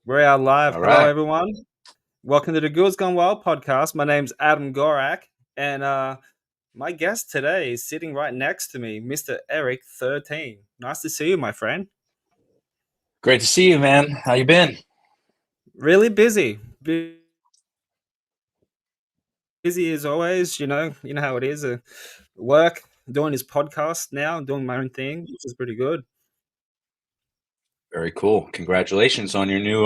We are live. All Hello, right. everyone. Welcome to the Girls Gone Wild podcast. My name's Adam Gorak, and my guest today is sitting right next to me, Mr. Eric 13. Nice to see you, my friend. Great to see you, man. How you been? Really busy. Busy as always, you know how it is. Work, doing his podcast now, doing my own thing, which is pretty good. Very cool. Congratulations on your new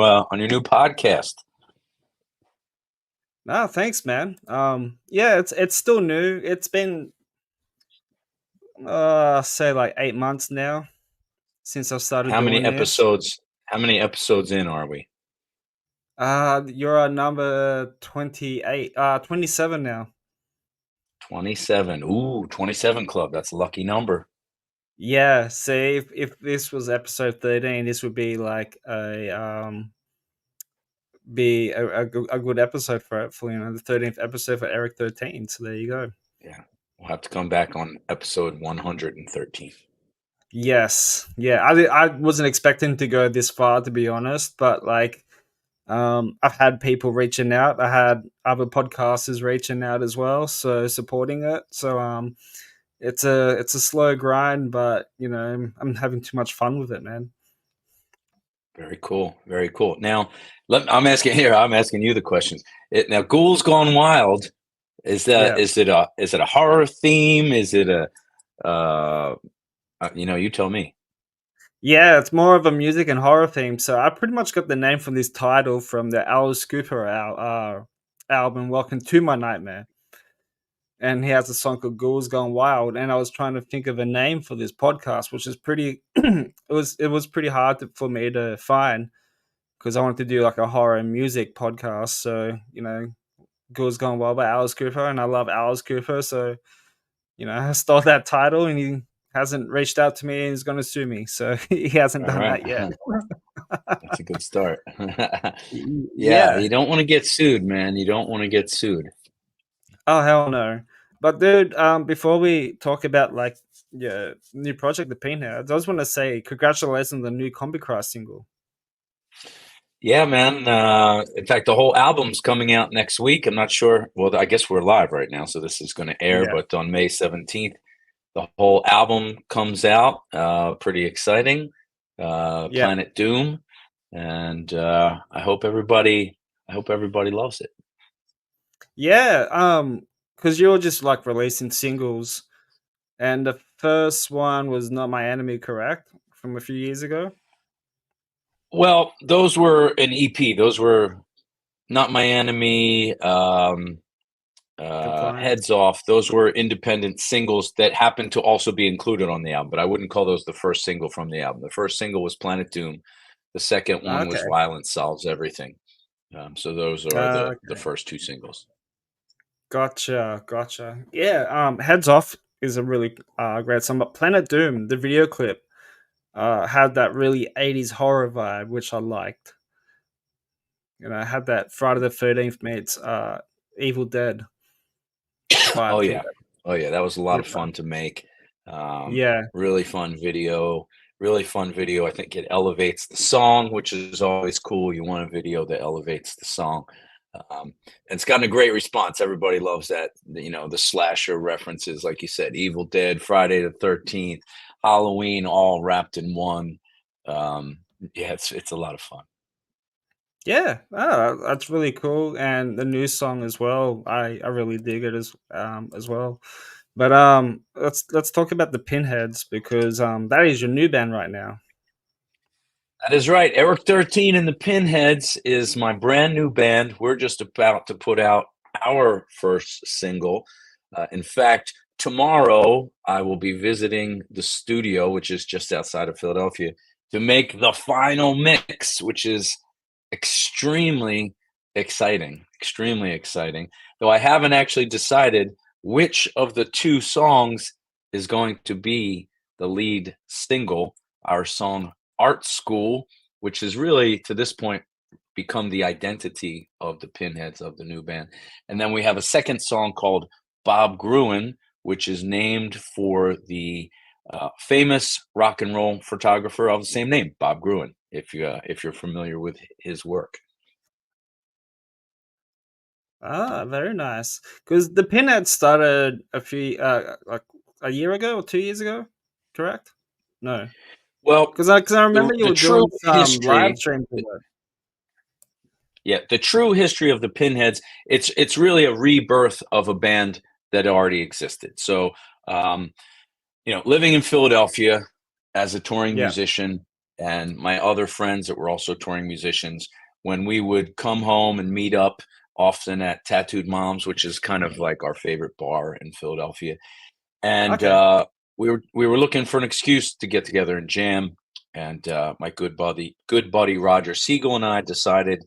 podcast. No, thanks, man. Yeah, it's still new. It's been say like 8 months now since I started How many doing this. episodes? How many episodes in are we? You're on number 28, 27 now. 27. Ooh, 27 club. That's a lucky number. Yeah, see, if this was episode 13, this would be like a good episode for the 13th episode for Eric 13. So there you go. Yeah. We'll have to come back on episode 113. Yes, yeah, I wasn't expecting to go this far, to be honest, but like, I've had people reaching out. I had other podcasters reaching out as well, so supporting it. So it's a slow grind, but I'm having too much fun with it, man. Very cool. Very cool. Now, I'm asking you the questions. Now, Ghouls Gone Wild, Yeah. is it a horror theme? Is it a you tell me. Yeah, it's more of a music and horror theme. So I pretty much got the name from this title from the Alice Cooper album, Welcome to My Nightmare. And he has a song called Ghouls Gone Wild. And I was trying to think of a name for this podcast, which is pretty it was pretty hard for me to find because I wanted to do like a horror music podcast. So, Ghouls Gone Wild by Alice Cooper, and I love Alice Cooper, so I stole that title, and he hasn't reached out to me and he's going to sue me, so he hasn't All done right. that yet. That's a good start. Yeah, Yeah. you don't want to get sued, man. You don't want to get sued. Oh hell no. But dude, before we talk about like new project, the Pinheads, I just want to say congratulations on the new Combichrist single. Yeah, man. In fact, the whole album's coming out next week. I'm not sure. Well, I guess we're live right now, so this is going to air. Yeah. But on May 17th, the whole album comes out. Pretty exciting. Yeah. Planet Doom, and I hope everybody loves it. Yeah. Because you're just like releasing singles, and the first one was Not My Enemy, correct? From a few years ago. Well, those were an EP. Those were Not My Enemy. Compliance. Heads Off. Those were independent singles that happened to also be included on the album, but I wouldn't call those the first single from the album. The first single was Planet Doom. The second one was Okay. Violence Solves Everything. So those are the Okay. first two singles. Gotcha. Gotcha. Yeah. Heads Off is a really great song, but Planet Doom, the video clip, had that really 80s horror vibe, which I liked. Had that Friday the 13th meets Evil Dead Oh vibe to yeah, it. oh yeah, that was a lot Which, of fun to make. yeah. Really fun video. Really fun video. I think it elevates the song, which is always cool. You want a video that elevates the song. And it's gotten a great response. Everybody loves that. The slasher references, like you said, Evil Dead, Friday the 13th, Halloween, all wrapped in one. Yeah, it's a lot of fun. Yeah, that's really cool, and the new song as well. I really dig it as well. But let's talk about the Pinheads because that is your new band right now. That is right. Eric 13 and the Pinheads is my brand new band. We're just about to put out our first single. In fact, tomorrow I will be visiting the studio, which is just outside of Philadelphia, to make the final mix, which is extremely exciting. Extremely exciting. Though I haven't actually decided which of the two songs is going to be the lead single. Our song Art School, which has really to this point become the identity of the Pinheads, of the new band. And then we have a second song called Bob Gruen, which is named for the famous rock and roll photographer of the same name, Bob Gruen, if you're familiar with his work. Ah, very nice. Because the Pinheads started a few, like a year ago or 2 years ago, correct? No, Well, because I remember you the were true doing some live history, streams of it. yeah, the true history of the Pinheads, it's really a rebirth of a band that already existed. So, um, living in Philadelphia as a touring Yeah. musician, and my other friends that were also touring musicians, when we would come home and meet up often at Tattooed Moms, which is kind of like our favorite bar in Philadelphia, and Okay. we were looking for an excuse to get together and jam. And my good buddy Roger Siegel and I decided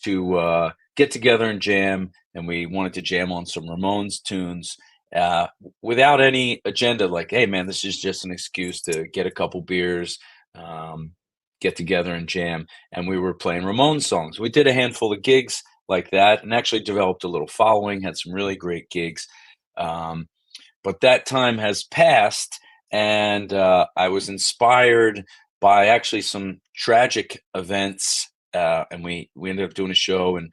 to get together and jam, and we wanted to jam on some Ramones tunes. Uh, Without any agenda, like, hey man, this is just an excuse to get a couple beers, um, get together and jam. And we were playing Ramones songs. We did a handful of gigs like that, and actually developed a little following. Had some really great gigs. Um, but that time has passed, and I was inspired by actually some tragic events, and we ended up doing a show, and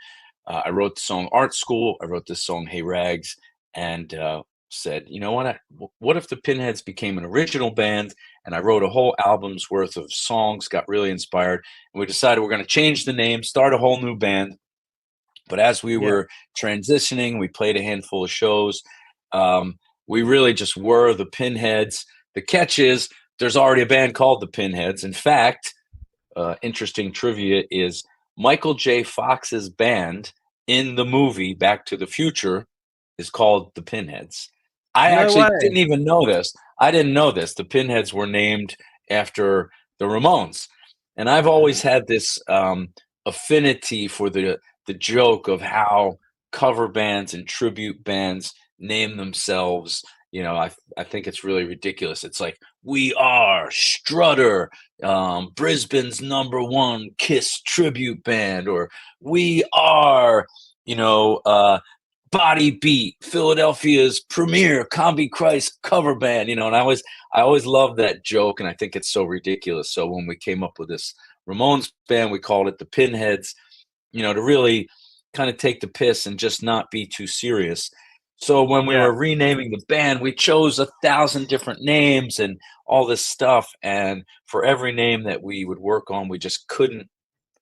I wrote the song Art School. I wrote this song Hey Rags, and said, you know what, what if the Pinheads became an original band? And I wrote a whole album's worth of songs, got really inspired, and we decided we're going to change the name, start a whole new band. But as we Yeah. were transitioning, we played a handful of shows. Um, we really just were the Pinheads. The catch is there's already a band called the Pinheads. In fact, interesting trivia is Michael J. Fox's band in the movie Back to the Future is called the Pinheads. I No actually way. didn't even know this. I didn't know this. The Pinheads were named after the Ramones, and I've always had this affinity for the joke of how cover bands and tribute bands name themselves. I think it's really ridiculous. It's like, we are Strutter, Brisbane's #1 Kiss tribute band, or we are, you know, uh, Body Beat, Philadelphia's premier Combichrist cover band. And I always love that joke, and I think it's so ridiculous. So when we came up with this Ramones band, we called it the Pinheads, to really kind of take the piss and just not be too serious. So when we Yeah. were renaming the band, we chose 1,000 different names and all this stuff. And for every name that we would work on, we just couldn't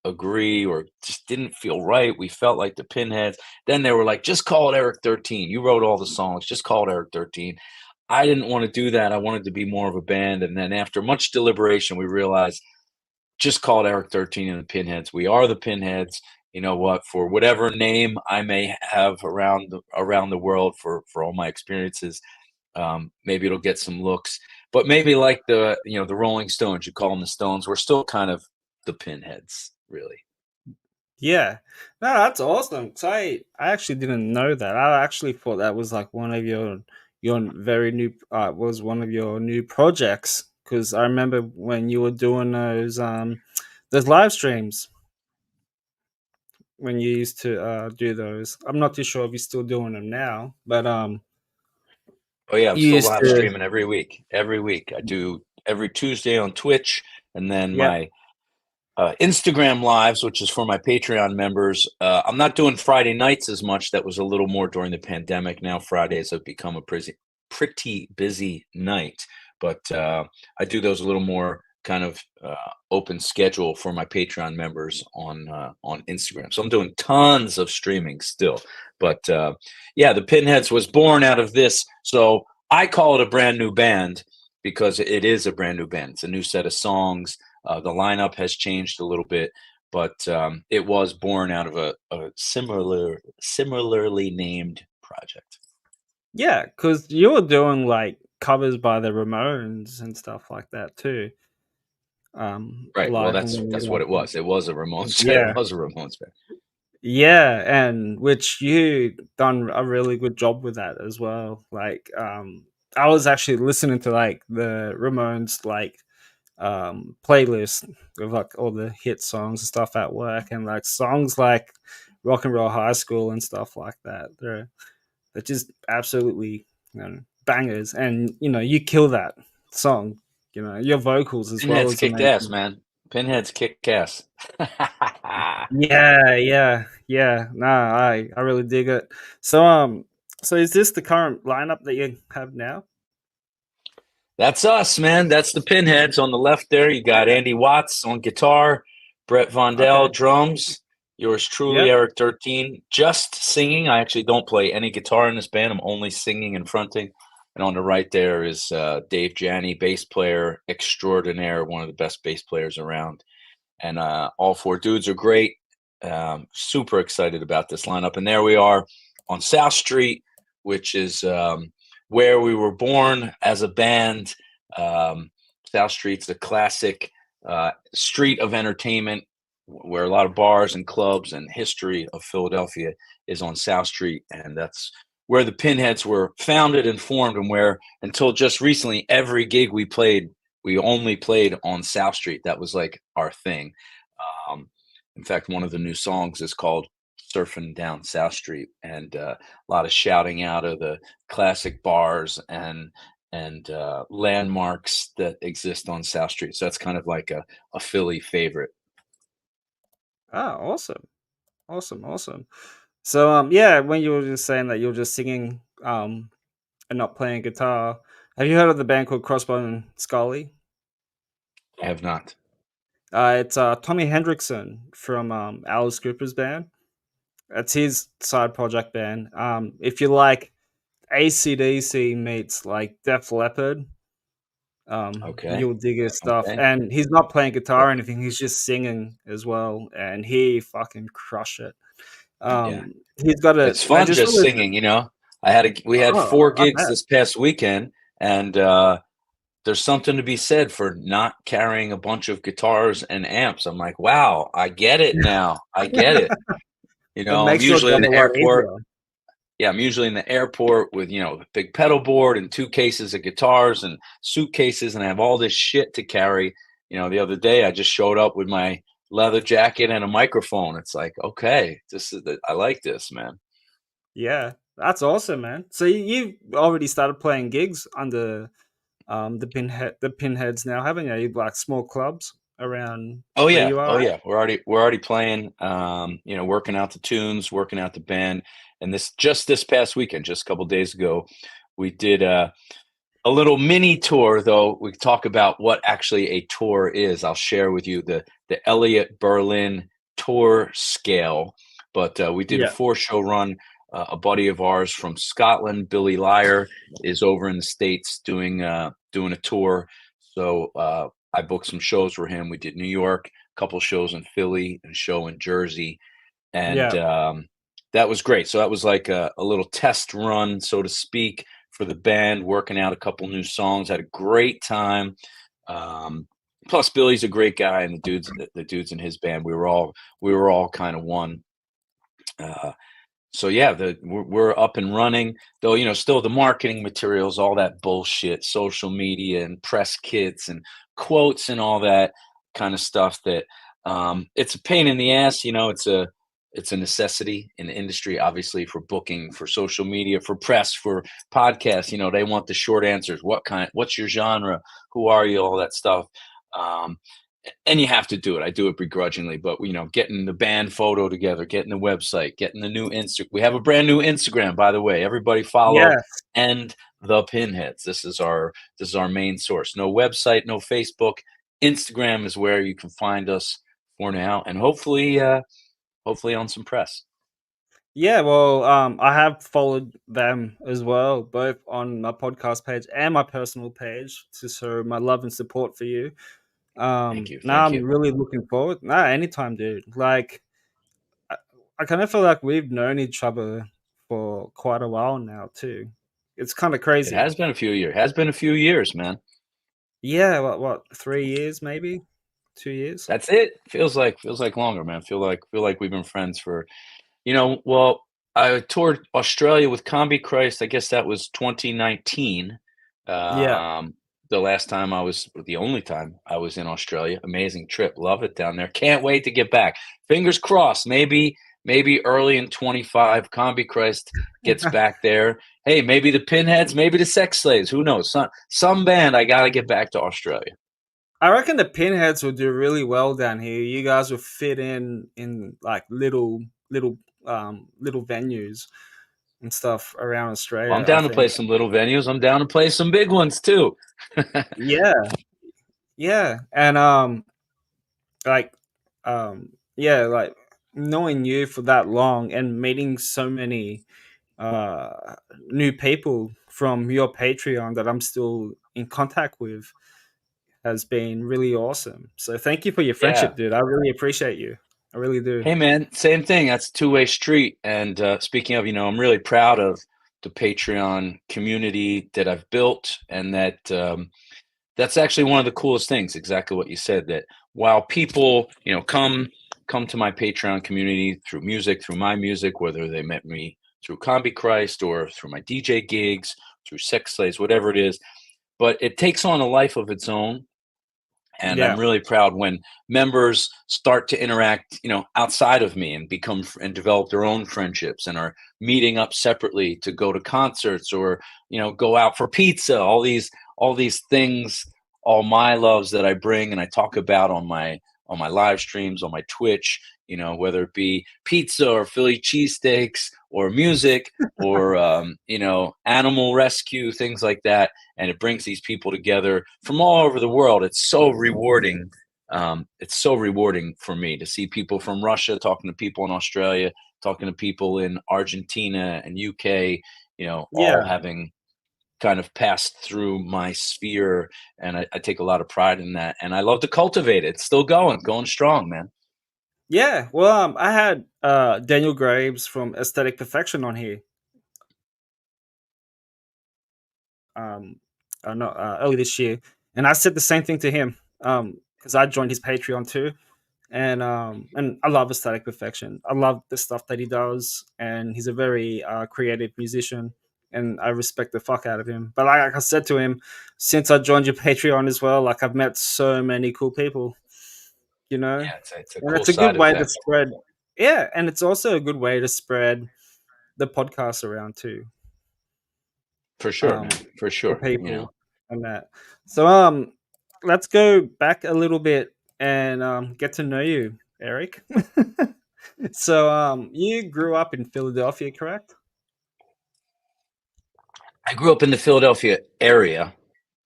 agree, or just didn't feel right. We felt like the Pinheads. Then they were like, just call it Eric 13. You wrote all the songs, just call it Eric 13. I didn't want to do that. I wanted to be more of a band. And then after much deliberation, we realized, just call it Eric 13 and the Pinheads. We are the Pinheads. You know what? For whatever name I may have around the world, for all my experiences, maybe it'll get some looks. But maybe like the Rolling Stones, you call them the Stones. We're still kind of the Pinheads, really. Yeah. No, that's awesome. 'Cause I actually didn't know that. I actually thought that was like one of your very new was one of your new projects. Because I remember when you were doing those live streams when you used to do those. I'm not too sure if you're still doing them now, but Oh yeah, I'm you still used live to. streaming every week. Every week I do every Tuesday on Twitch, and then Yep. my Instagram lives, which is for my Patreon members. I'm not doing Friday nights as much. That was a little more during the pandemic. Now Fridays have become a pretty busy night, but I do those a little more kind of open schedule for my Patreon members on Instagram. So I'm doing tons of streaming still. But yeah, the Pinheads was born out of this. So I call it a brand new band because it is a brand new band. It's a new set of songs. The lineup has changed a little bit, but it was born out of a similarly named project. Yeah, because you were doing like covers by the Ramones and stuff like that too. Right. Well, Live that's when you that's were what it was. It was a Ramones. It yeah. was a Ramones band. Yeah, and which you done a really good job with that as well. Like, I was actually listening to like the Ramones like playlist of like all the hit songs and stuff at work, and like songs like Rock and Roll High School and stuff like that. They're just absolutely bangers, and you kill that. song. You know, your vocals as well Pinheads is kicked ass, amazing. man. Pinheads kick ass. Yeah. No, I really dig it. So is this the current lineup that you have now? That's us, man. That's the Pinheads on the left there. You got Andy Watts on guitar, Brett Okay. Vondell drums, yours truly, Yep. Eric 13, just singing. I actually don't play any guitar in this band. I'm only singing and fronting. And on the right there is Dave Janney, bass player extraordinaire, one of the best bass players around. And all four dudes are great. Super excited about this lineup. And there we are on South Street, which is where we were born as a band. South Street's a classic street of entertainment where a lot of bars and clubs and history of Philadelphia is on South Street. And that's where the Pinheads were founded and formed, and where until just recently, every gig we played, we only played on South Street. That was like our thing. Um, in fact, one of the new songs is called Surfing Down South Street, and a lot of shouting out of the classic bars and landmarks that exist on South Street. So that's kind of like a Philly favorite. Oh, awesome. Awesome. So yeah, when you were just saying that you're just singing and not playing guitar, have you heard of the band called Crossbone Skully? I have not. It's Tommy Hendrickson from Alice Cooper's band. It's his side project band. If you like ACDC meets like Def Leppard, Okay. you'll dig his stuff. Okay. And he's not playing guitar Right. or anything; he's just singing as well, and he fucking crush it. Yeah. He's got a. It's I fun just just realized. singing, you know. We had Oh, four I gigs bet. this past weekend, and there's something to be said for not carrying a bunch of guitars and amps. I'm like, wow, I get it now. I get it. You It know, I'm makes your usually in job a the lot airport. easier. Yeah, I'm usually in the airport with, a big pedal board and two cases of guitars and suitcases, and I have all this shit to carry. The other day I just showed up with my leather jacket and a microphone. It's like, okay, I like this, man. Yeah, that's awesome, man. So you've already started playing gigs under the Pinheads now, haven't you? You like small clubs around Oh where yeah, you oh are at? yeah. We're already playing. Working out the tunes, working out the band, and this past weekend, just a couple days ago, we did a little mini tour. Though we talk about what actually a tour is, I'll share with you the Elliott Berlin tour scale. But we did a Yeah. 4 show run. A buddy of ours from Scotland, Billy Lyer, is over in the States doing a tour. So I booked some shows for him. We did New York, a couple shows in Philly, and a show in Jersey, and Yeah. that was great. So that was like a little test run, so to speak, for the band, working out a couple new songs. Had a great time. Um, Plus, Billy's a great guy, and the dudes in his band, we were all kind of one. Uh, so yeah, we're up and running. Though still the marketing materials, all that bullshit, social media and press kits and quotes and all that kind of stuff. That it's a pain in the ass. It's a necessity in the industry, obviously, for booking, for social media, for press, for podcasts. They want the short answers. What's your genre? Who are you? All that stuff. Um, and you have to do it. I do it begrudgingly, but getting the band photo together, getting the website, getting the new Insta. We have a brand new Instagram, by the way. Everybody follow Yeah. and the Pinheads. This is our main source. No website, no Facebook. Instagram is where you can find us for now, and hopefully on some press. Yeah, well, I have followed them as well, both on my podcast page and my personal page to show my love and support for you. Thank you, Now thank I'm you. really looking forward. Nah, anytime, dude. Like, I, I kind of feel like we've known each other for quite a while now, too. It's kind of It crazy. has been a few years. Has been a few years, man. Yeah, what, 3 years, maybe 2 years? That's it. Feels like longer, man. Feel like we've been friends for. Well, I toured Australia with Combichrist. I guess that was 2019. Yeah. Um, the only time I was in Australia. Amazing trip. Love it down there. Can't wait to get back. Fingers crossed. Maybe maybe early in 25, Combichrist gets back there. Hey, maybe the Pinheads, maybe the Sex Slaves. Who knows? Some band. I got to get back to Australia. I reckon the Pinheads will do really well down here. You guys will fit in like little venues and stuff around Well, I'm Australia, I down to play think. some little venues. I'm down to play some big ones too. Yeah, yeah. And like yeah, like knowing you for that long and meeting so many new people from your Patreon that I'm still in contact with has been really awesome. So thank you for your Yeah. friendship, dude. I really appreciate you. I really do. Hey, man, same thing. That's a two-way street. And speaking of, I'm really proud of the Patreon community that I've built, and that's actually one of the coolest things. Exactly what you said. That while people, come to my Patreon community through music, through my music, whether they met me through Combichrist or through my DJ gigs, through Sex Slaves, whatever it is, but it takes on a life of its own. And I'm Yeah. really proud when members start to interact, outside of me and and develop their own friendships and are meeting up separately to go to concerts or, go out for pizza, all these things, all my loves that I bring and I talk about on my live streams, on my Twitch, whether it be pizza or Philly cheesesteaks or music or, animal rescue, things like that, and it brings these people together from all over the world. It's so rewarding. It's so rewarding for me to see people from Russia talking to people in Australia, talking to people in Argentina and UK, all Yeah. having kind of passed through my sphere. And I take a lot of pride in that. And I love to cultivate it. It's still going strong, man. Yeah. Well, I had Daniel Graves from Aesthetic Perfection on here. Um, no, early this year, and I said the same thing to him. Because I joined his Patreon too, and I love Aesthetic Perfection. I love the stuff that he does, and he's a very creative musician, and I respect the fuck out of him. But like I said to him, since I joined your Patreon as well, like I've met so many cool people, you know, Yeah, it's a and cool it's a side good way to effect. spread. Yeah, and it's also a good way to spread the podcast around too. For sure, man. Um, For for sure. people and that. So let's go back a little bit and get to know you, Eric. So you grew up in Philadelphia, correct? I grew up in the Philadelphia area,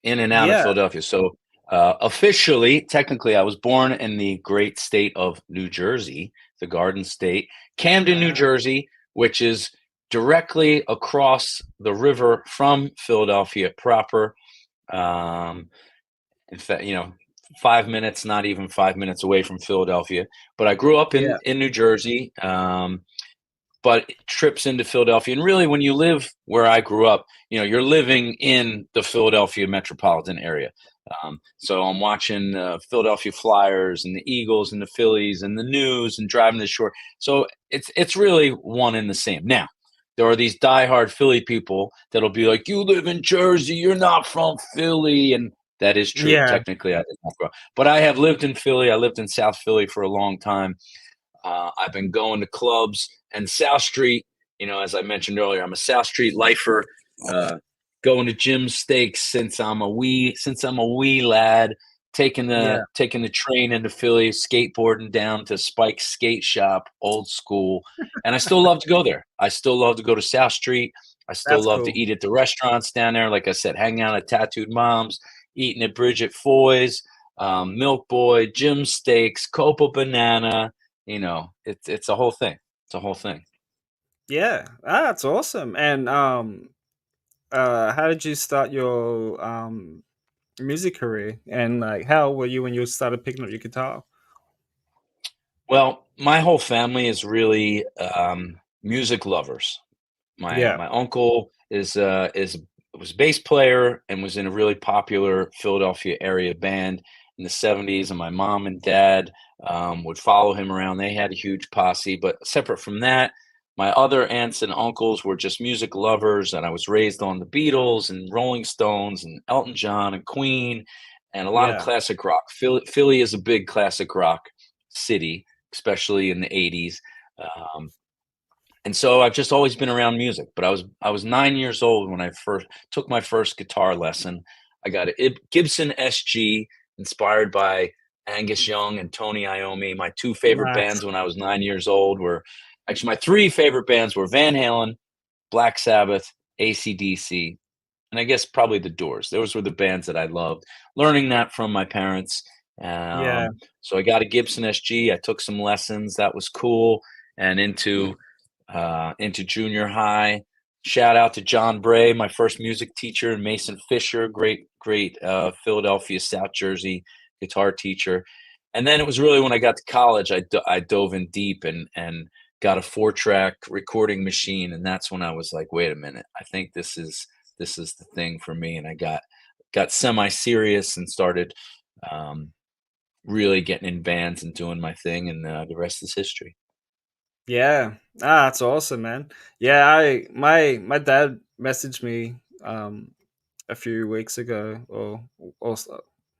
in and out of Yeah. Philadelphia. So officially, technically, I was born in the great state of New Jersey, the Garden State, Camden, New Wow. Jersey, which is directly across the river from Philadelphia proper. Um, in fact, 5 minutes, not even 5 minutes away from Philadelphia. But I grew up in Yeah. in New Jersey. But trips into Philadelphia. And really, when you live where I grew up, you're living in the Philadelphia metropolitan area. So I'm watching Philadelphia Flyers and the Eagles and the Phillies and the news and driving the shore. So it's really one and the same. Now, there are these diehard Philly people that'll be like, "You live in Jersey, you're not from Philly," and that is true. Yeah. Technically, I did not grow up, but I have lived in Philly. I lived in South Philly for a long time. I've been going to clubs and South Street. As I mentioned earlier, I'm a South Street lifer. Uh, Going to Jim Steaks since I'm a wee lad. Taking the Yeah. taking the train into Philly, skateboarding down to Spike's Skate Shop, old school, and I still love to go there. I still love to go to South Street. I still That's love to cool. eat at the restaurants down there. Like I said, hanging out at Tattooed Moms, eating at Bridget Foy's, Milk Boy, Jim Steaks, Copa Banana. It's a whole thing. It's a whole thing. Yeah. That's awesome. And how did you start your music career? And like how were you when you started picking up your guitar? Well, my whole family is really music lovers. My Yeah. my uncle is was a bass player and was in a really popular Philadelphia area band in the '70s, and my mom and dad would follow him around. They had a huge posse, but separate from that, my other aunts and uncles were just music lovers, and I was raised on the Beatles and Rolling Stones and Elton John and Queen and a lot of Yeah. classic rock. Philly is a big classic rock city, especially in the '80s. Um, and so I've just always been around music. But I was 9 years old when I first took my first guitar lesson. I got a Gibson SG, inspired by Angus Young and Tony Iommi. My two favorite Nice. bands when I was 9 years old were actually my three favorite bands were Van Halen, Black Sabbath, AC/DC, and I guess probably the Doors. Those were the bands that I loved. Learning that from my parents. Yeah. So I got a Gibson SG. I took some lessons. That was cool. And into junior high. Shout out to John Bray, my first music teacher, and Mason Fisher, great Philadelphia, South Jersey guitar teacher. And then it was really when I got to college, I dove in deep and got a 4-track recording machine, and that's when I was like, wait a minute, I think this is the thing for me. And I got semi-serious and started really getting in bands and doing my thing, and the rest is history. Yeah. Ah, that's awesome, man. Yeah, my dad messaged me a few weeks ago or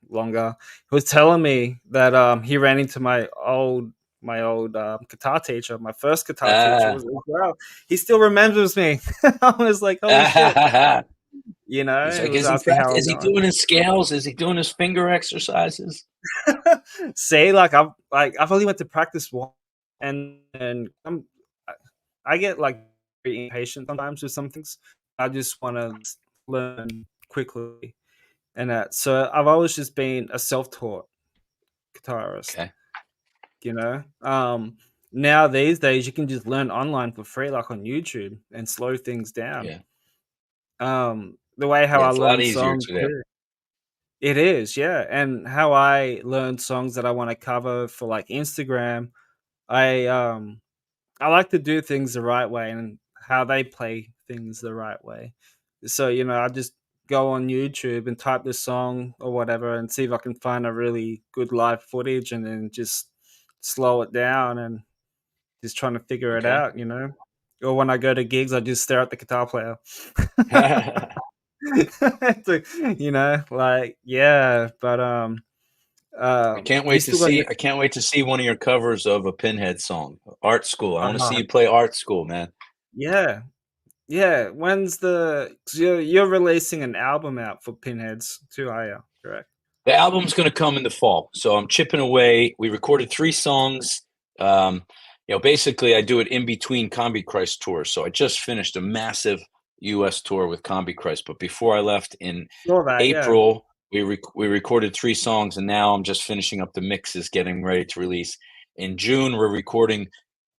longer. He was telling me that he ran into my old guitar teacher, my first guitar teacher Ah. was as well. He still remembers me. I was like, holy shit. He's He like, was is he asking how I'm Is he going. doing his scales? Is he doing his finger exercises? See, I've only went to practice once, and I I get like very impatient sometimes with some things. I just want to learn quickly, and so I've always just been a self-taught guitarist. Okay. You know, now these days you can just learn online for free, like on YouTube, and slow things down. Yeah. The way how Yeah. I It's a lot learn easier songs today. too. It is, yeah, and how I learn songs that I want to cover for like Instagram. I like to do things the right way and how they play things the right way. So, I just go on YouTube and type the song or whatever and see if I can find a really good live footage and then just slow it down and just trying to figure it Okay. out. Or when I go to gigs, I just stare at the guitar player. Yeah, but you still got your I can't wait to see one of your covers of a Pinhead song. Art School. I want to see uh you play Art School, man. yeah. Yeah, when's 'cause you're releasing an album out for Pinheads too, are you? Correct. The album's going to come in the fall, so I'm chipping away. We recorded 3 songs. Um, basically, I do it in between Combichrist tours. So I just finished a massive U.S. tour with Combichrist, but before I left in Saw that, yeah. April, we recorded 3 songs, and now I'm just finishing up the mixes, getting ready to release. In June, we're recording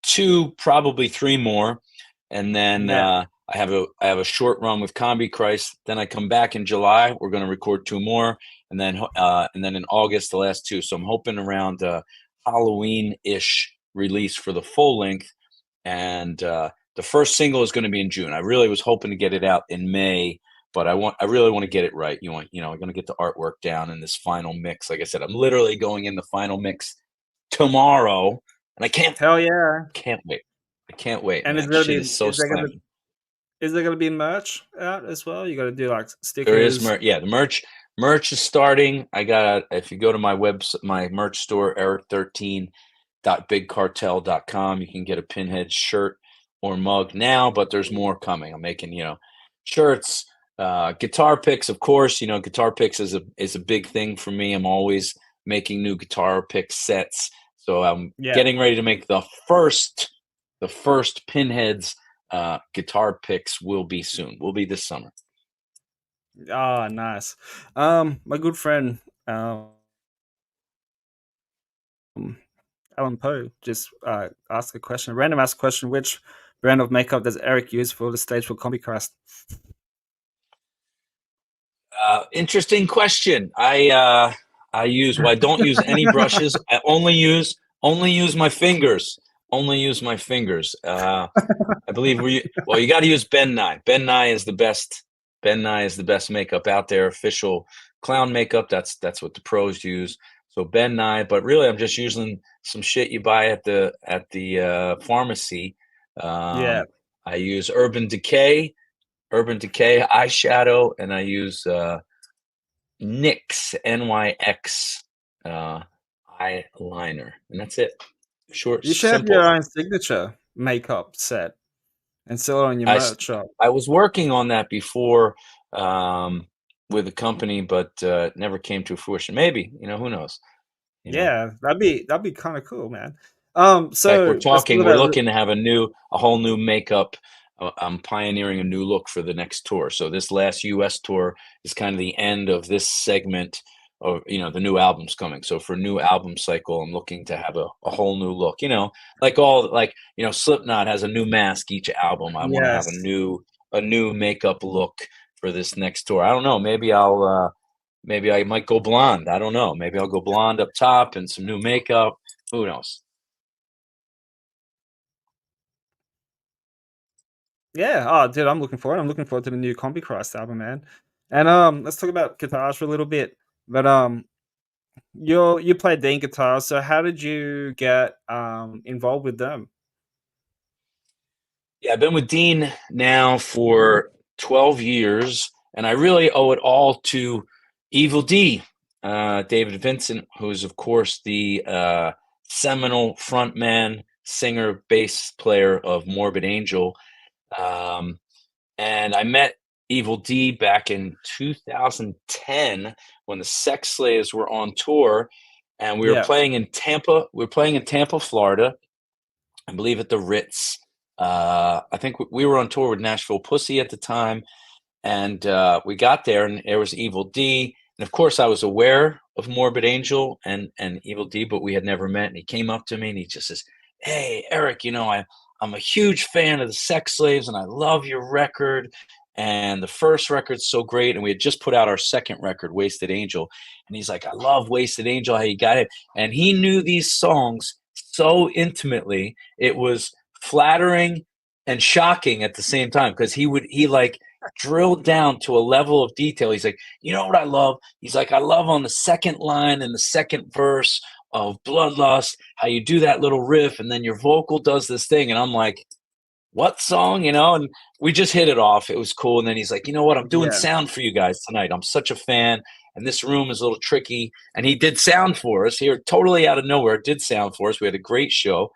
2, probably 3 more, and then Yeah, I have a short run with Combichrist. Then I come back in July. We're going to record 2 more, and then in August the last 2. So I'm hoping around Halloween-ish release for the full length, and the first single is going to be in June. I really was hoping to get it out in May, but I really want to get it right. I'm going to get the artwork down in this final mix. Like I said, I'm literally going in the final mix tomorrow, and I can't hell yeah. can't wait. I can't wait, And man. Shit is so slamming. is there gonna be merch out as well? You gotta do, like, There is stickers. merch. Yeah, the merch is starting. I got If you go to my merch store, eric13.bigcartel.com, you can get a Pinhead shirt or mug now, but there's more coming. I'm making, shirts, guitar picks, of course. Guitar picks is a big thing for me. I'm always making new guitar pick sets. So I'm Yeah. getting ready to make the first Pinheads guitar picks will be soon. Will be this summer. Oh, nice. My good friend, um, Alan Poe just, asked a question, random asked question, "Which brand of makeup does Eric use for the stage for Combichrist?" Interesting question. I don't use any brushes. I only use my fingers. Only use my fingers. I believe you got to use Ben Nye. Ben Nye is the best. Ben Nye is the best makeup out there. Official clown makeup. That's what the pros use. So Ben Nye, but really, I'm just using some shit you buy at the pharmacy. Yeah. I use Urban Decay eyeshadow, and I use NYX uh, eyeliner, and that's it. Short, You should have your simple. own signature makeup set and sell it on your I s- merch shop. I was working on that before um, with a company, but never came to fruition. Maybe, who knows? You know. Yeah, that'd be kind of cool, man. In fact, we're So let's talk talking. We're about looking to have a whole new makeup. I'm pioneering a new look for the next tour. So this last U.S. tour is kind of the end of this segment of the new album's coming. So for new album cycle, I'm looking to have a whole new look. Slipknot has a new mask each album. I want to have yes, a new makeup look for this next tour. I don't know. Maybe I might go blonde. I don't know. Maybe I'll go blonde up top and some new makeup. Who knows? yeah. Oh, dude, I'm looking forward. I'm looking forward to the new Combichrist album, man. And let's talk about guitars for a little bit. But you play Dean guitar, so how did you get involved with them? Yeah, I've been with Dean now for 12 years, and I really owe it all to Evil D, David Vincent, who's, of course, the seminal frontman, singer, bass player of Morbid Angel. Um, and I met Evil D back in 2010 when the Sex Slaves were on tour, and we were Yeah, playing in Tampa. We were playing in Tampa, Florida, I believe at the Ritz. I think we were on tour with Nashville Pussy at the time, and we got there, and there was Evil D. And of course, I was aware of Morbid Angel and Evil D, but we had never met. And he came up to me and he just says, "Hey, Eric, I'm a huge fan of the Sex Slaves, and I love your record. And the first record's so great. And we had just put out our second record, Wasted Angel. And he's like, I love Wasted Angel, how you got it. And he knew these songs so intimately. It was flattering and shocking at the same time because he like drilled down to a level of detail. He's like, you know what I love? He's like, I love on the second line and the second verse of Bloodlust, how you do that little riff and then your vocal does this thing. And I'm like, what song? And we just hit it off. It was cool. And then he's like, you know what? I'm doing yeah, sound for you guys tonight. I'm such a fan. And this room is a little tricky. And he did sound for us here, totally out of nowhere. Did sound for us. We had a great show.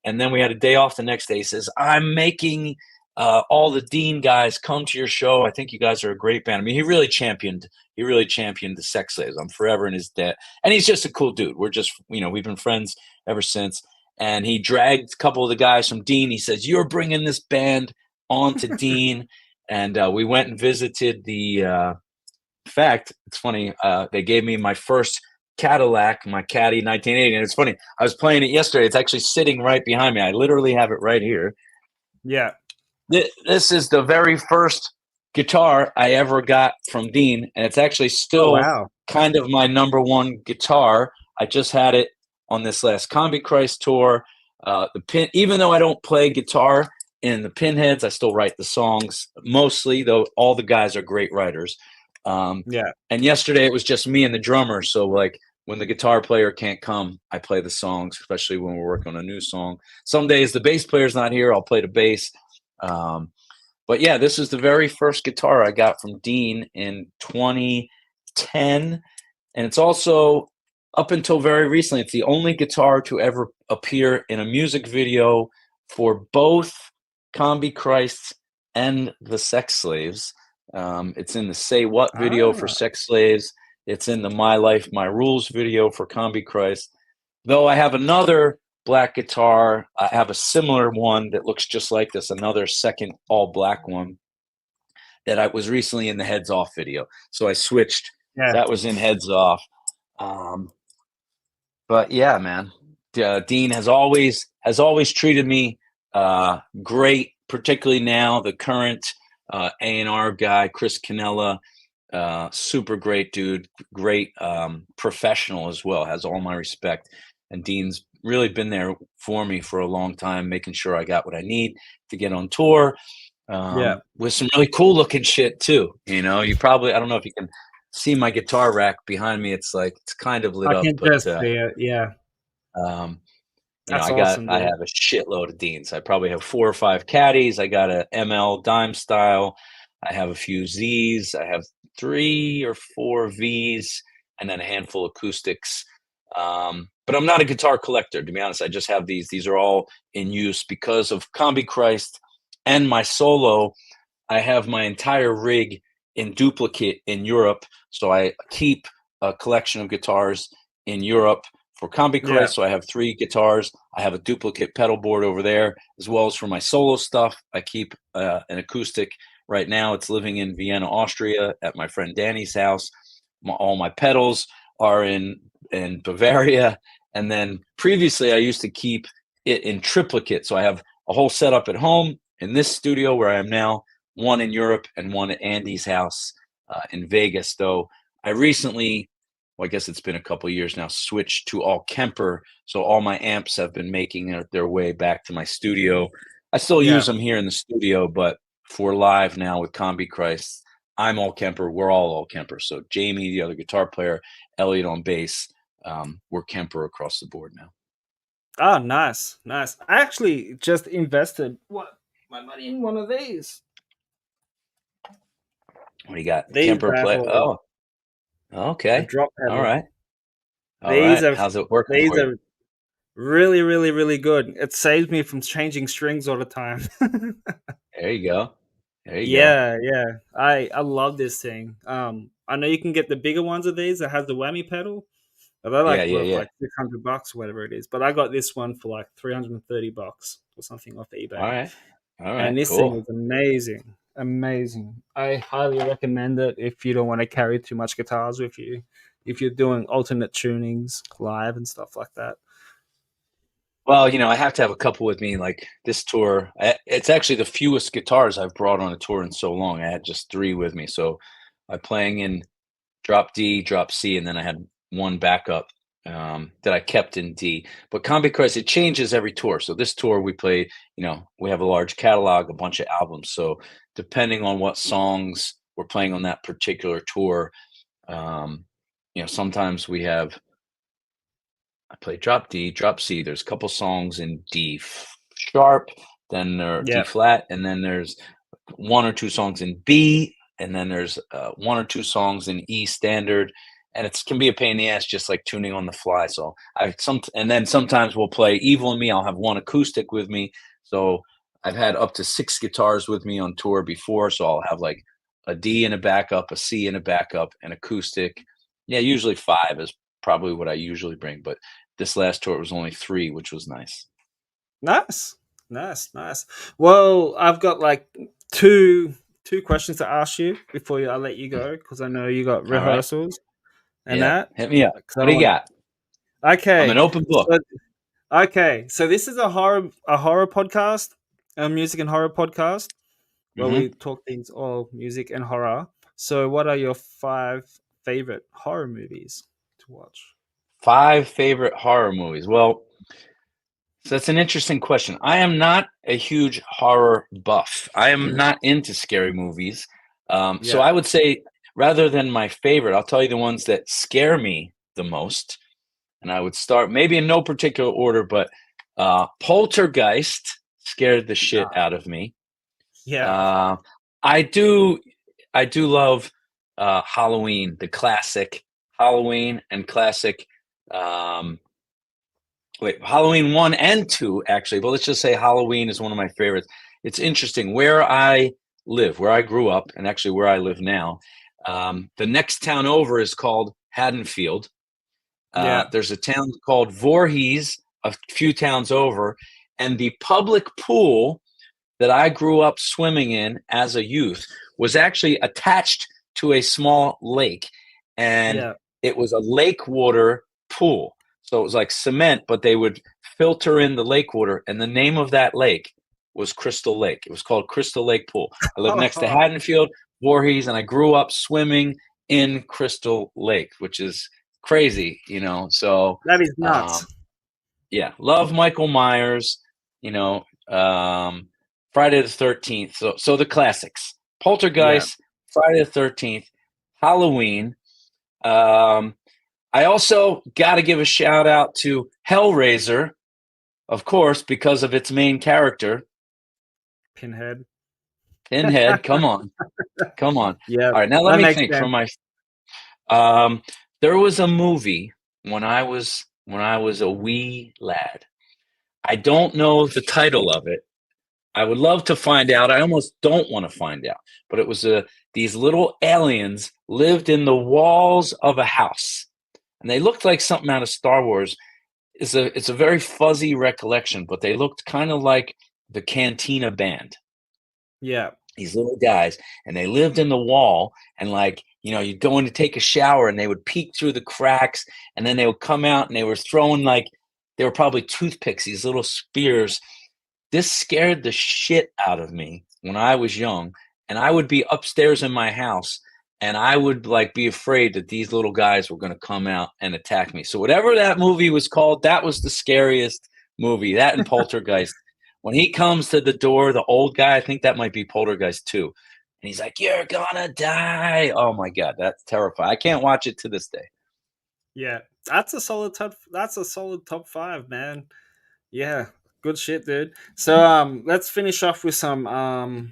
And then we had a day off the next day. He says, I'm making all the Dean guys come to your show. I think you guys are a great band. I mean, he really championed the Sex Slaves. I'm forever in his debt. And he's just a cool dude. We're just, we've been friends ever since. And he dragged a couple of the guys from Dean. He says, you're bringing this band on to Dean. And we went and visited in fact, it's funny. They gave me my first Cadillac, my Caddy 1980. And it's funny. I was playing it yesterday. It's actually sitting right behind me. I literally have it right here. yeah. This is the very first guitar I ever got from Dean, and it's actually Oh still wow. kind of my number one guitar. I just had it on this last Combichrist tour. Even though I don't play guitar in the Pinheads, I still write the songs mostly. Though all the guys are great writers. Yeah. And yesterday it was just me and the drummer. So like when the guitar player can't come, I play the songs, especially when we're working on a new song. Some days the bass player's not here, I'll play the bass. Um, but yeah, this is the very first guitar I got from Dean in 2010. And it's also, up until very recently, it's the only guitar to ever appear in a music video for both Combichrist and the Sex Slaves. It's in the Say What video for Ah, Sex Slaves. It's in the My Life, My Rules video for Combichrist. Though I have another black guitar, I have a similar one that looks just like this, another second all black one that I was recently in the Heads Off video. So I switched. yeah. That was in Heads Off. Um, but yeah, man, Dean has always treated me great, particularly now. The current A&R guy, Chris Canella, super great dude, great professional as well. Has all my respect. And Dean's really been there for me for a long time, making sure I got what I need to get on tour Yeah. with some really cool looking shit too. I don't know if you can see my guitar rack behind me. It's kind of lit I up, can but just see it. Yeah. um, That's awesome, I dude. have a shitload of Deans. I probably have 4 or 5 caddies. I got a ML dime style. I have a few Z's. I have 3 or 4 V's, and then a handful of acoustics. but I'm not a guitar collector, to be honest. I just have these. These are all in use because of Combichrist and my solo. I have my entire rig in duplicate in Europe, so I keep a collection of guitars in Europe for Yeah. Combichrist. So I have 3 guitars. I have a duplicate pedal board over there, as well as for my solo stuff. I keep an acoustic. Right now, it's living in Vienna, Austria, at my friend Danny's house. All my pedals are in Bavaria, and then previously I used to keep it in triplicate. So I have a whole setup at home in this studio where I am now, one in Europe and one at Andy's house in Vegas. Though I recently, well, I guess it's been a couple of years now, switched to all Kemper. So all my amps have been making their way back to my studio. I still use Yeah. them here in the studio, but for live now with Combichrist, I'm all Kemper. We're all Kemper. So Jamie, the other guitar player, Elliot on bass, we're Kemper across the board now. Oh, nice, nice. I actually just invested my money in one of these. What do you got? These Kemper bad play. boys, Oh, a okay. drop All pedal. right. All These right. are How's it working these for you? are really, really, really good. It saves me from changing strings all the time. There you go. There you go. Yeah, yeah. I love this thing. I know you can get the bigger ones of these that has the whammy pedal, but they're Yeah, like yeah, worth yeah. like $600, whatever it is. But I got this one for like $330 or something off All eBay. right. All And right. this thing Cool. is amazing. Amazing. I highly recommend it if you don't want to carry too much guitars with you. If you're doing alternate tunings live and stuff like that. Well, I have to have a couple with me. Like this tour, it's actually the fewest guitars I've brought on a tour in so long. I had just 3 with me. So I'm playing in drop D, drop C, and then I had one backup that I kept in D. But Combichrist, it changes every tour. So this tour we play, we have a large catalog, a bunch of albums. So depending on what songs we're playing on that particular tour, sometimes I play drop D, drop C. There's a couple songs in D sharp, then there D Yeah. flat, and then there's 1 or 2 songs in B, and then there's 1 or 2 songs in E standard, and it can be a pain in the ass just like tuning on the fly. So and then sometimes we'll play Evil and Me. I'll have 1 acoustic with me. So I've had up to 6 guitars with me on tour before. So I'll have like a D and a backup, a C and a backup, an acoustic. Yeah, usually 5 is probably what I usually bring, but this last tour it was only 3, which was nice. Nice. Nice. Nice. Well, I've got like two questions to ask you before I let you go because I know you got All right. rehearsals and Yeah. that. Hit me up. 'Cause I What do don't you want. got? I'm an Okay. open book. So, okay. So this is a horror podcast, a music and horror podcast where Hmm. we talk things all music and horror. So, what are your 5 favorite horror movies to watch? 5 favorite horror movies. Well, so that's an interesting question. I am not a huge horror buff. I am not into scary movies. So Yeah. I would say rather than my favorite, I'll tell you the ones that scare me the most. And I would start maybe in no particular order, but Poltergeist scared the shit Ah, out of me. yeah. Uh, I do love Halloween, the classic Halloween and classic. Um, Halloween 1 and 2, actually, but let's just say Halloween is one of my favorites. It's interesting where I live, where I grew up, and actually where I live now. The next town over is called Haddonfield. Yeah. There's a town called Voorhees, a few towns over, and the public pool that I grew up swimming in as a youth was actually attached to a small lake, and Yeah. it was a lake water pool. So it was like cement, but they would filter in the lake water, and the name of that lake was Crystal Lake. It was called Crystal Lake Pool. I lived next to Haddonfield, Voorhees, and I grew up swimming in Crystal Lake, which is crazy, So, That is um, nuts. yeah, love Michael Myers, you know, um, Friday the 13th. So the classics: Yeah. Poltergeist, Friday the 13th, Halloween. Um, I also got to give a shout out to Hellraiser, of course, because of its main character, Pinhead. Pinhead. Come on, come on. Yeah, All right, now let that me makes think. sense. There was a movie when I was when I was a wee lad. I don't know the title of it. I would love to find out. I almost don't want to find out. But it was these little aliens lived in the walls of a house, and they looked like something out of Star Wars. It's a very fuzzy recollection, but they looked kind of like the Cantina Band. Yeah. These little guys, and they lived in the wall, and like, you'd go in to take a shower and they would peek through the cracks, and then they would come out and they were throwing, like, they were probably toothpicks, these little spears. This scared the shit out of me when I was young, and I would be upstairs in my house, and I would like be afraid that these little guys were going to come out and attack me. So whatever that movie was called, that was the scariest movie. That and Poltergeist. When he comes to the door, the old guy, I think that might be Poltergeist 2. And he's like, "You're gonna die." Oh my God, that's terrifying. I can't watch it to this day. Yeah. That's a solid top 5, man. Yeah. Good shit, dude. So let's finish off with some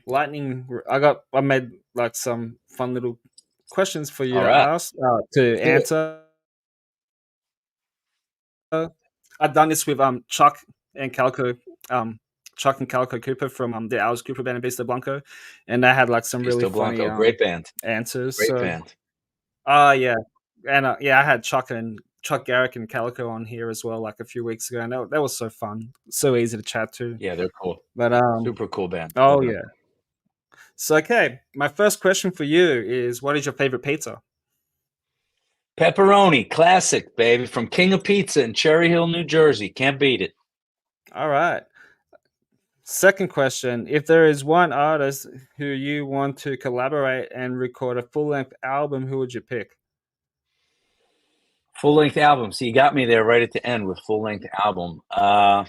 lightning. I made like some fun little questions for you All to right, ask to let's do it. answer. I've done this with and Calico Chuck and Calico Cooper from the Alice Cooper band and Vista Blanco, and they had like some really Vista funny Blanco, great band. answers. Great So band. yeah, and yeah, I had Chuck Garrick and Calico on here as well, like a few weeks ago, and that was so fun, so easy to chat to. Yeah, they're cool. But Super cool band. oh Love them. yeah. So okay, my first question for you is, what is your favorite pizza? Pepperoni, classic, baby, from King of Pizza in Cherry Hill, New Jersey. Can't beat it. All right. Second question: if there is one artist who you want to collaborate and record a full-length album, who would you pick? Full length album. So you got me there right at the end with full length album. I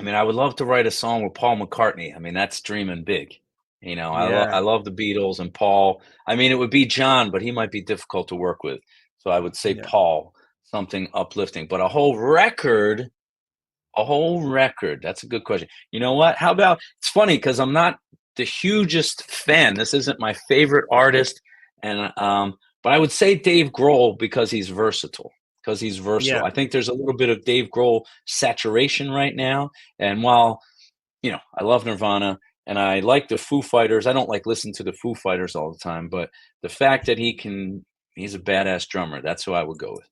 mean, I would love to write a song with Paul McCartney. I mean, that's dreaming big. I Yeah, love the Beatles and Paul. I mean, it would be John, but he might be difficult to work with. So I would say yeah, Paul, something uplifting. But a whole record. That's a good question. You know what? How about, it's funny because I'm not the hugest fan. This isn't my favorite artist, and but I would say Dave Grohl because he's versatile. Because he's versatile. yeah. I think there's a little bit of Dave Grohl saturation right now. And while I love Nirvana and I like the Foo Fighters, I don't like listen to the Foo Fighters all the time. But the fact that he's a badass drummer. That's who I would go with.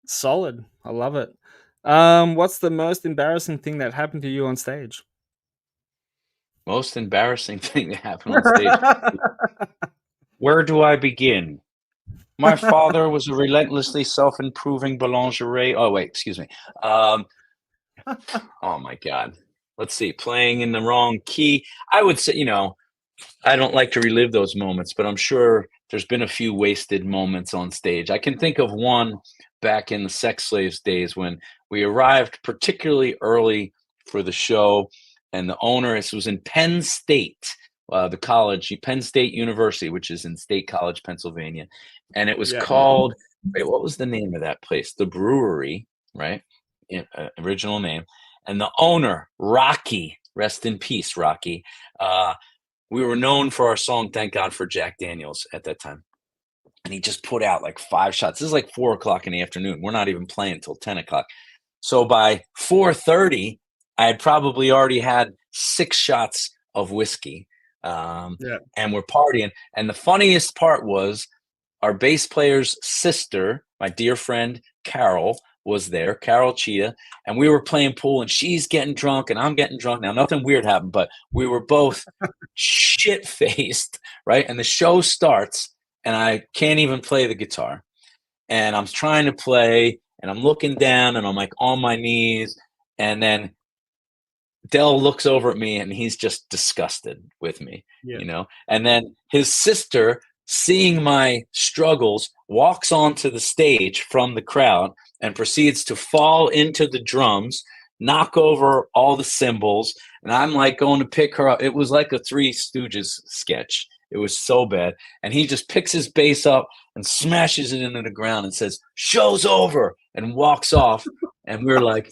Solid. I love it. What's the most embarrassing thing that happened to you on stage? Most embarrassing thing that happened on stage. Where do I begin? My father was a relentlessly self-improving boulangerie. Oh wait, excuse me. Um, oh my God. Let's see. Playing in the wrong key. I would say, I don't like to relive those moments, but I'm sure there's been a few wasted moments on stage. I can think of one back in the Sex Slaves days when we arrived particularly early for the show, and the owner, this was in Penn State, the college, Penn State University, which is in State College, Pennsylvania, and it was Yeah, called, wait, what was the name of that place? The Brewery, right? Original name. And the owner, Rocky, rest in peace, Rocky. We were known for our song "Thank God for Jack Daniels" at that time, and he just put out like 5 shots. This is like 4 o'clock in the afternoon. We're not even playing until 10 o'clock. So by 4:30, I had probably already had 6 shots of whiskey, yeah, and we're partying. And the funniest part was our bass player's sister, my dear friend Carol, was there, Carol Cheetah, and we were playing pool, and she's getting drunk, and I'm getting drunk. Now, nothing weird happened, but we were both shit faced, right? And the show starts, and I can't even play the guitar. And I'm trying to play, and I'm looking down, and I'm like on my knees. And then Dell looks over at me, and he's just disgusted with me, yeah. And then his sister, seeing my struggles, walks onto the stage from the crowd and proceeds to fall into the drums, knock over all the cymbals, and I'm like going to pick her up. It was like a Three Stooges sketch. It was so bad. And he just picks his bass up and smashes it into the ground and says, "Show's over," and walks off. And we're like,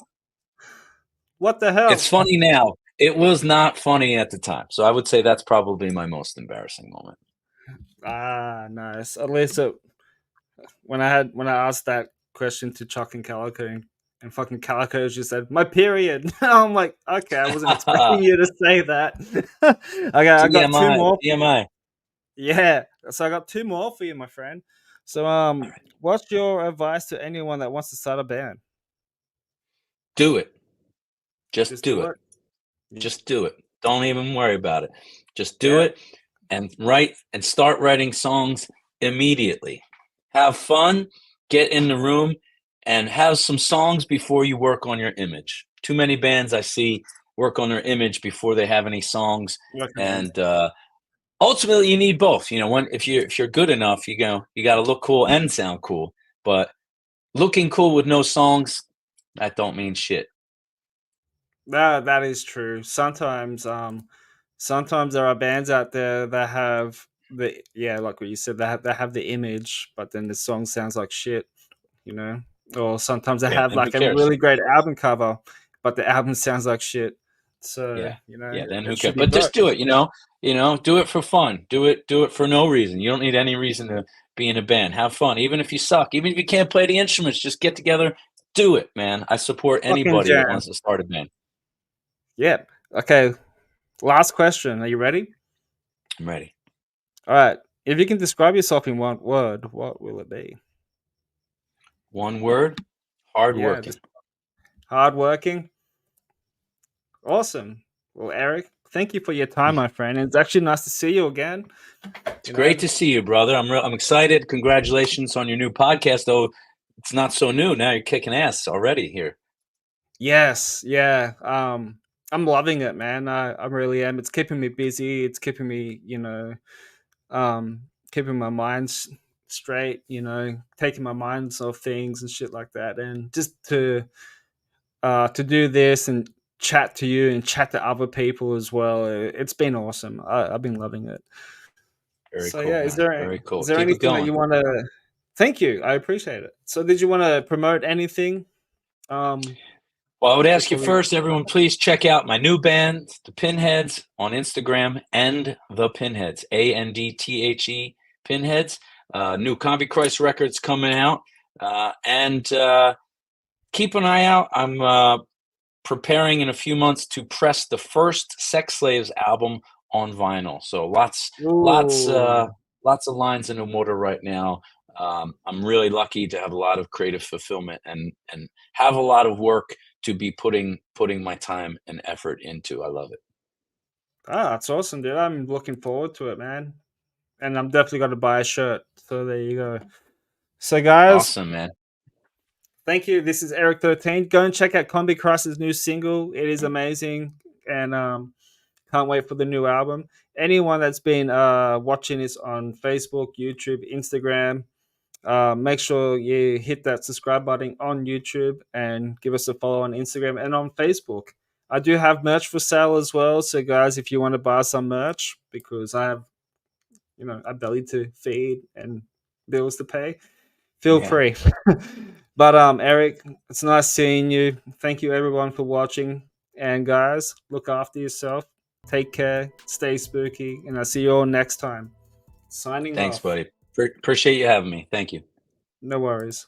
What the it's hell? funny now. It was not funny at the time. So I would say that's probably my most embarrassing moment. Ah, nice. At least when I asked that question to Chuck and Calico, and fucking Calico just said, "My period." I'm like, okay, I wasn't expecting you to say that. Okay, I got two TMI, more. TMI. Yeah, so I got two more for you, my friend. So, All right. what's your advice to anyone that wants to start a band? Do it. Just Just do do it. it. Yeah. Just do it. Don't even worry about it. Just do Yeah. it and write and start writing songs immediately. Have fun, get in the room, and have some songs before you work on your image. Too many bands I see work on their image before they have any songs, Recommend. and ultimately you need both. You know, if you're good enough, you got to look cool and sound cool. But looking cool with no songs, that don't mean shit. That is true. Sometimes there are bands out there that have like what you said, they have the image, but then the song sounds like shit, you know. Or sometimes they Yeah, have and who like a cares? really great album cover, but the album sounds like shit. So Yeah. Yeah, then it who should cares? be But both. just do it, do it for fun. Do it for no reason. You don't need any reason to be in a band. Have fun. Even if you suck, even if you can't play the instruments, just get together, do it, man. I support Fucking anybody that jam. wants to start a band. Yeah. Okay. Last question. Are you ready? I'm ready. All right. If you can describe yourself in one word, what will it be? One word, Yeah, hardworking. just hardworking. Awesome. Well, Eric, thank you for your time, my friend. It's actually nice to see you again. It's You great know, to see you, brother. I'm excited. Congratulations on your new podcast, though it's not so new. Now you're kicking ass already here. yes, yeah. I'm loving it, man. I really am. It's keeping me busy. It's keeping me, um, keeping my mind straight. Taking my minds off things and shit like that. And just to do this and chat to you and chat to other people as well. It's been awesome. I've been loving it. Very So cool, yeah, is man. there Very cool. is there Keep it anything that going. you want to? Thank you. I appreciate it. So did you want to promote anything? Well, I would ask you Before we first, everyone, please check out my new band, The Pinheads, on Instagram, and The Pinheads, ANDTHE Pinheads. New Combichrist records coming out. And keep an eye out. I'm preparing in a few months to press the first Sex Slaves album on vinyl. So lots, Ooh. lots of lines in the water right now. I'm really lucky to have a lot of creative fulfillment and have a lot of work to be putting my time and effort into. I love it. That's awesome, dude. I'm looking forward to it, man. And I'm definitely going to buy a shirt. So there you go. So guys, Awesome, man. thank you. This is Eric 13. Go and check out Combichrist's new single. It is amazing, and can't wait for the new album. Anyone that's been watching this on Facebook, YouTube, Instagram, make sure you hit that subscribe button on YouTube and give us a follow on Instagram and on Facebook. I do have merch for sale as well. So, guys, if you want to buy some merch, because I have, a belly to feed and bills to pay, feel Yeah. free. But, Eric, it's nice seeing you. Thank you, everyone, for watching. And, guys, look after yourself. Take care. Stay spooky. And I'll see you all next time. Signing Thanks, off. buddy. Appreciate you having me. Thank you. No worries.